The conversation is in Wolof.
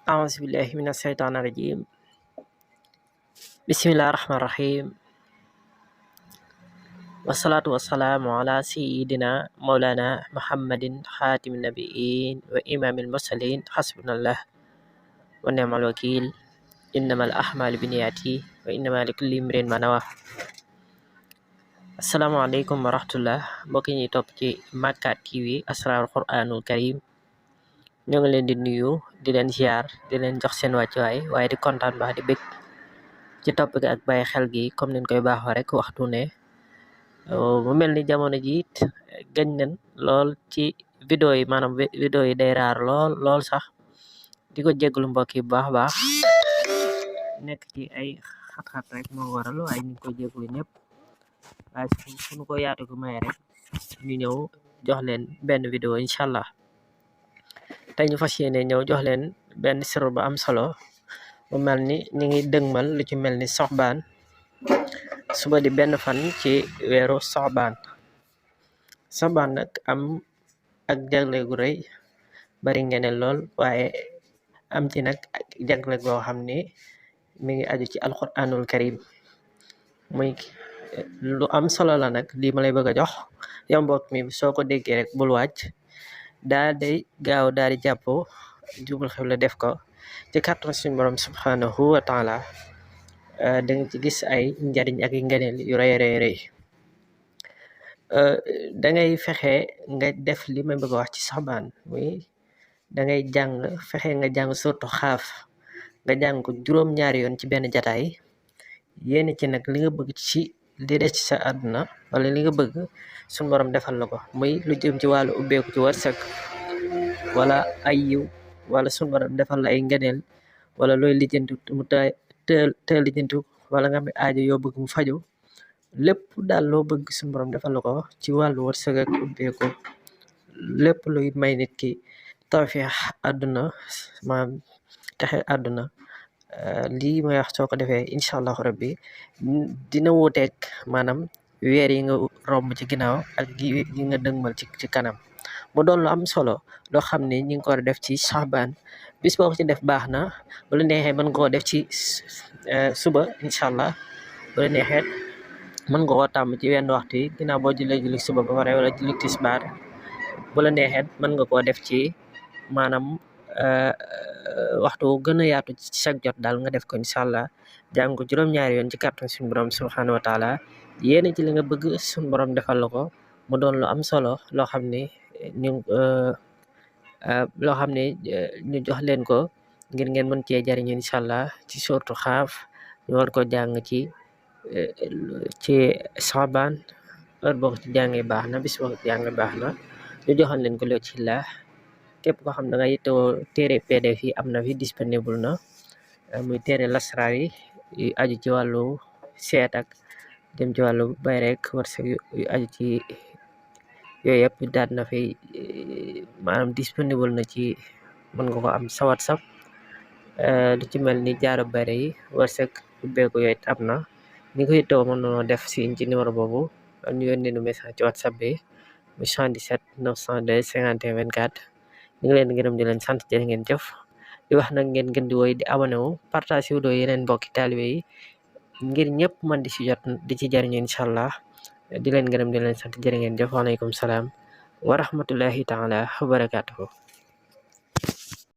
أعوذ بالله من الشيطان الرجيم. بسم الله الرحمن الرحيم. والصلاة والسلام على سيدنا مولانا محمد خاتم النبيين وإمام المرسلين. حسبنا الله ونعم الوكيل. إنما الأعمال بالنيات وإنما لكل امرئ ما نوى. asalaamaaleykum wa rahmatullah mbokk ñi topp ci Makka TV Asrarul Quranul Karim ñoo ngi leen di nuyu di leen ziar di leen jox seen wàccuwaay waaye di kontaan baax di bëgg ci topp gi ak bàyyi xel gi comme niñ koy baaxoo rek waxtu ne mu mel ni jamono ji it gëj nañ lool ci vidéo yi maanaam vidéo yi day raar lool sax di ko jégalu mbokk yi bu baax a baax nekk ci ay xat-xat rek moo waral waaye ñu ngi koy jégalu ñëpp waaye fu ñu ko yaatu ko may rek ñu ñëw jox leen benn vidéo incha allah tey ñu fas yéene ñëw jox leen benn sirru bu am solo mu mel ni ñu ngi dëgmal lu ci mel ni soxbaan suba di benn fan ci weeru soxbaan nag am ak jagle gu rëy bari ngeen lool waaye am ci nag ak jagle goo xam ni mi ngi aju ci alquranul karim muy lu am solo la nag lii ma lay bëgg a jox yow mbokk mi soo ko déggee rek bul wàcc daal day gaaw daal di jàpp jubal xew la def ko ci kàttan suñu borom subhanahu wa taala da nga ci gis ay njariñ ak ngeneel yu rëy da ngay fexe nga def li may bëgg a wax ci saxbaan muy da ngay fexe nga jàng surtout xaaf nga jàng ko juróom-ñaari yoon ci benn jataay yéen ci nag li nga bëgg ci li des ci sa àdduna wala li nga bëgg suñu borom defal la ko muy lu jëm ci wàllu ubbeeku ci wërsëg wala ay yiw wala suñu borom defal la ay ngeneel wala looy lijjantu mu te lijjantu wala nga am aajo yoo bëgg mu faju lépp daal loo bëgg suñu borom defal la ko ci wàllu wërsëg ak ubbeeku lépp luy may nit ki tawfeex àdduna maanaam texe àdduna lii may wax soo ko defee incha allahu rabbi dina wuuteeg maanaam weer yi nga romb ci ginnaaw ak yi nga dëgmal ci kanam mu doon lu am solo loo xam ne ñi ngi ko war a def ci saxbaan bis boo ko ci def baax na bu la neexee mën nga koo def ci suba incha allah bu la neexee mën nga koo tàmm ci wenn waxtu yi ginnaaw boo julli suba ba pare wala julli tisbaar bu la neexee mën nga koo def ci maanaam waxtu gën a yaatu ci chaque jot daal nga def ko incha allah jàng ko juróom-ñaari yoon ci kàttan suñu borom subhanahu wa taala yéene ci li nga bëgg suñu borom defal la ko mu doon lu am solo loo xam ne ñu jox leen ko ngir ngeen mën cee jariñu incha allah ci sortu xaaf ñu war ko jàng ci saxbaan heure boo ko ci jàngee baax na bis boo ko ci jàngee baax na ñu joxal leen ko loo ci la képp koo xam da nga yittewoo téere PDF yi am na fi disponible na muy téere lasraar yi yu aju ci wàllu seet ak dem ci wàllu bay rek wërsëg yu aju ci yooyu yëpp daal na fi maanaam disponible na ci mën nga ko am sa WhatsApp lu ci mel ni jaaro bare yi wërsëg ubbeeku yooyu am na ñi ko yittewoo mën nañoo def ci numéro boobu ñu yónnee nu message ci WhatsApp bi mu 77 902 51 24 ñu ngi leen di gërëm di leen sant jërë ngeen jëf di wax nag ngeen gën di woy di abonné wu partage vidéo yeneen mbokki taalibe yi ngir ñëpp man di ci jot di ci jariñu incha allah di leen gërëm di leen sant jërë ngeen jëf waaleykum salaam wa rahmatullahi taala wa barakaatuhu